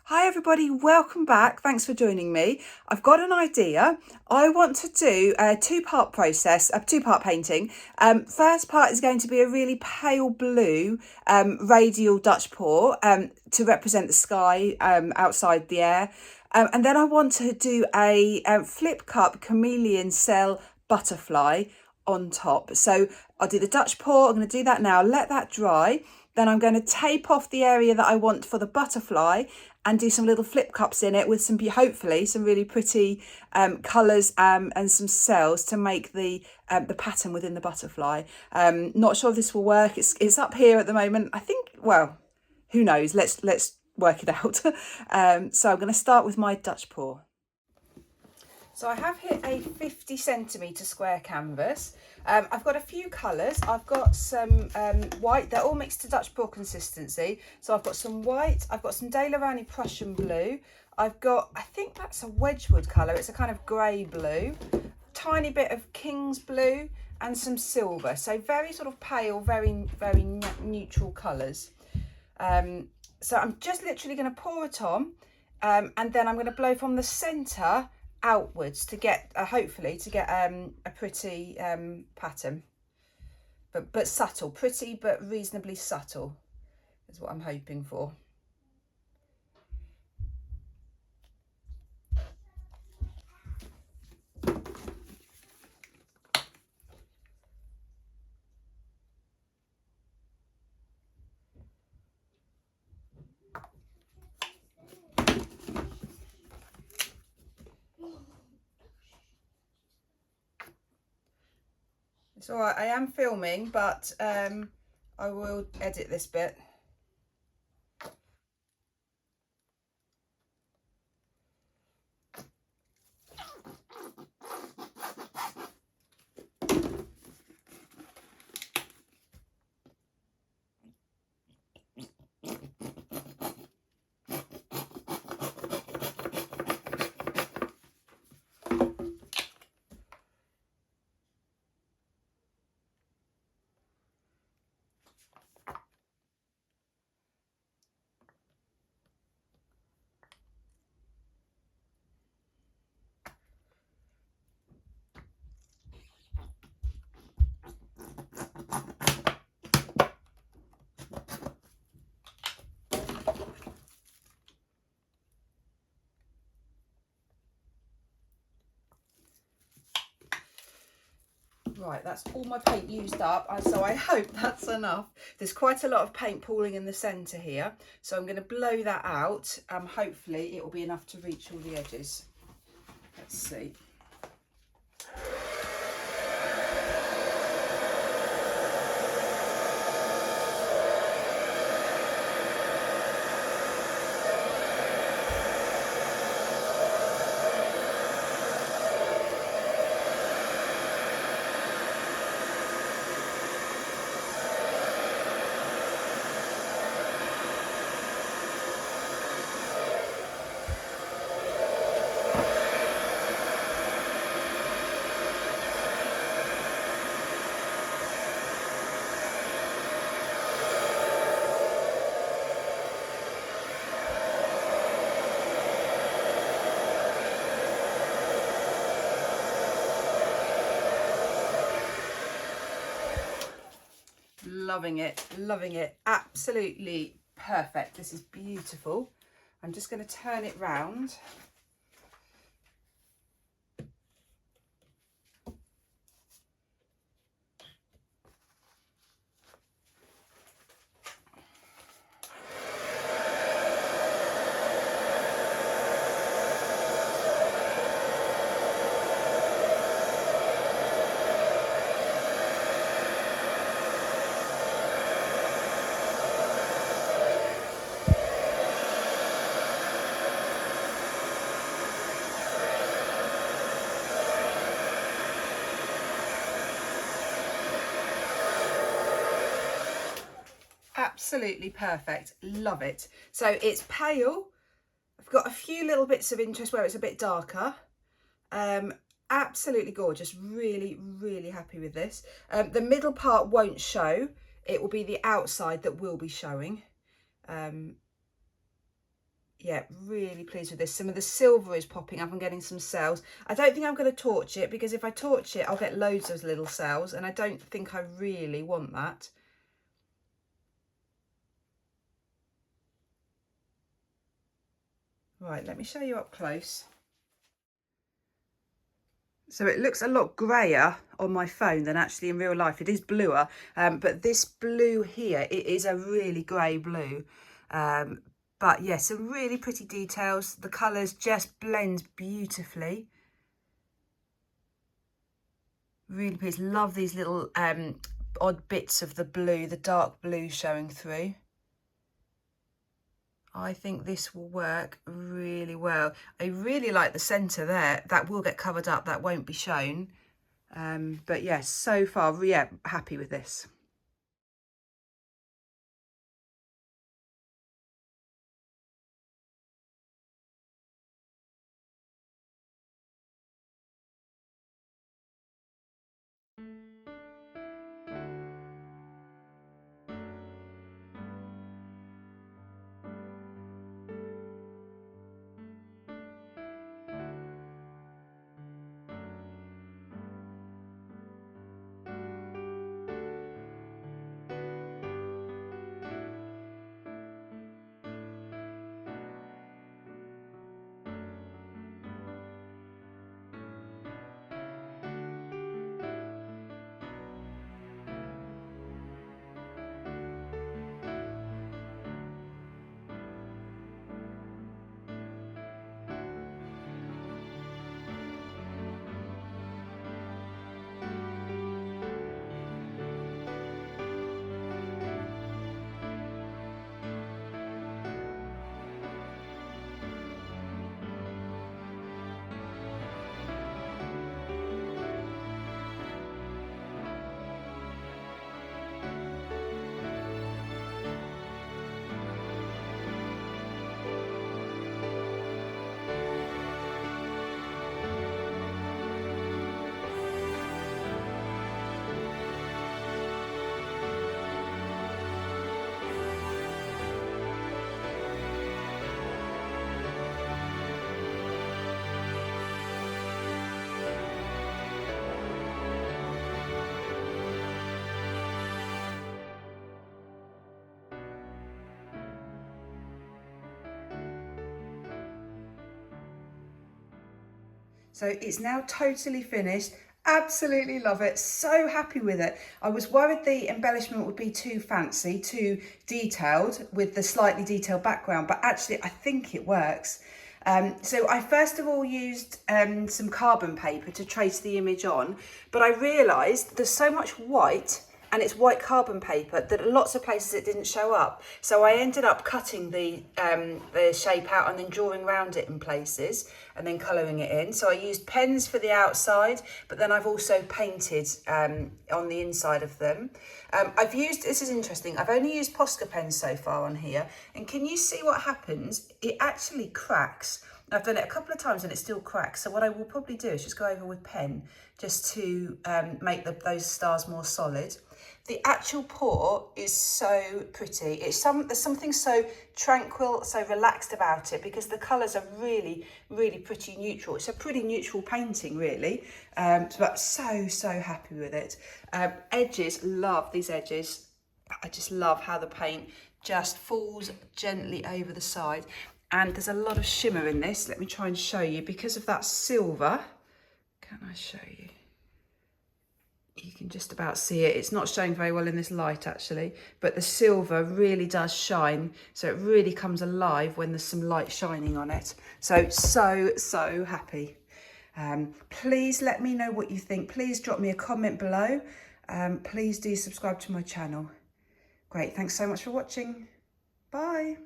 Hi everybody, welcome back. Thanks for joining me. I've got an idea. I want to do a two-part process, a two-part painting. First part is going to be a really pale blue radial Dutch pour to represent the sky outside the air. And then I want to do a flip cup chameleon cell butterfly on top. So I'll do the Dutch pour. I'm going to do that now, let that dry. Then I'm going to tape off the area that I want for the butterfly and do some little flip cups in it with some, hopefully, some really pretty colours and some cells to make the pattern within the butterfly. Not sure if this will work. It's up here at the moment. I think, well, who knows? Let's work it out. So I'm going to start with my Dutch pour. So I have here a 50 centimetre square canvas. I've got a few colours. I've got some white, they're all mixed to Dutch pour consistency. So I've got some white, I've got some Daler Rowney Prussian blue. I've got, I think that's a Wedgwood colour, it's a kind of grey blue. Tiny bit of King's blue and some silver. So very sort of pale, very neutral colours. So I'm just literally going to pour it on and then I'm going to blow from the centre outwards to get hopefully to get a pretty pattern, but subtle, pretty but reasonably subtle is what I'm hoping for. It's all right, I am filming, but I will edit this bit. Right, that's all my paint used up, so I hope that's enough. There's quite a lot of paint pooling in the centre here, so I'm going to blow that out. Hopefully it will be enough to reach all the edges. Let's see. Loving it, absolutely perfect. This is beautiful. I'm just going to turn it round. Absolutely perfect, love it. So it's pale. I've got a few little bits of interest where it's a bit darker. Absolutely gorgeous, really happy with this. The middle part won't show, it will be the outside that will be showing. Yeah, really pleased with this. Some of the silver is popping up. I'm getting some cells. I don't think I'm going to torch it, because if I torch it, I'll get loads of little cells, and I don't think I really want that. Right, let me show you up close. So it looks a lot grayer on my phone than actually in real life. It is bluer, but this blue here, it is a really grey blue. But yeah, some really pretty details. The colours just blend beautifully. Really pleased. Love these little odd bits of the blue, the dark blue showing through. I think this will work really well. I really like the centre there. That will get covered up, that won't be shown. But yes, so far, yeah, happy with this. So it's now totally finished. Absolutely love it. So happy with it. I was worried the embellishment would be too fancy, too detailed with the slightly detailed background, but actually I think it works. So I first of all used some carbon paper to trace the image on, but I realised there's so much white and it's white carbon paper that at lots of places it didn't show up. So I ended up cutting the shape out and then drawing around it in places and then colouring it in. So I used pens for the outside, but then I've also painted on the inside of them. I've used, this is interesting, I've only used Posca pens so far on here, and can you see what happens? It actually cracks. I've done it a couple of times and it still cracks. So what I will probably do is just go over with pen just to make those stars more solid. The actual pour is so pretty. There's something so tranquil, so relaxed about it because the colours are really, really pretty neutral. It's a pretty neutral painting, really. But so happy with it. Edges, love these edges. I just love how the paint just falls gently over the side. And there's a lot of shimmer in this. Let me try and show you. Because of that silver, can I show you? You can just about see it. It's not showing very well in this light actually, but the silver really does shine. So it really comes alive when there's some light shining on it. So happy. Please let me know what you think. Please drop me a comment below. Please do subscribe to my channel. Great, thanks so much for watching. Bye.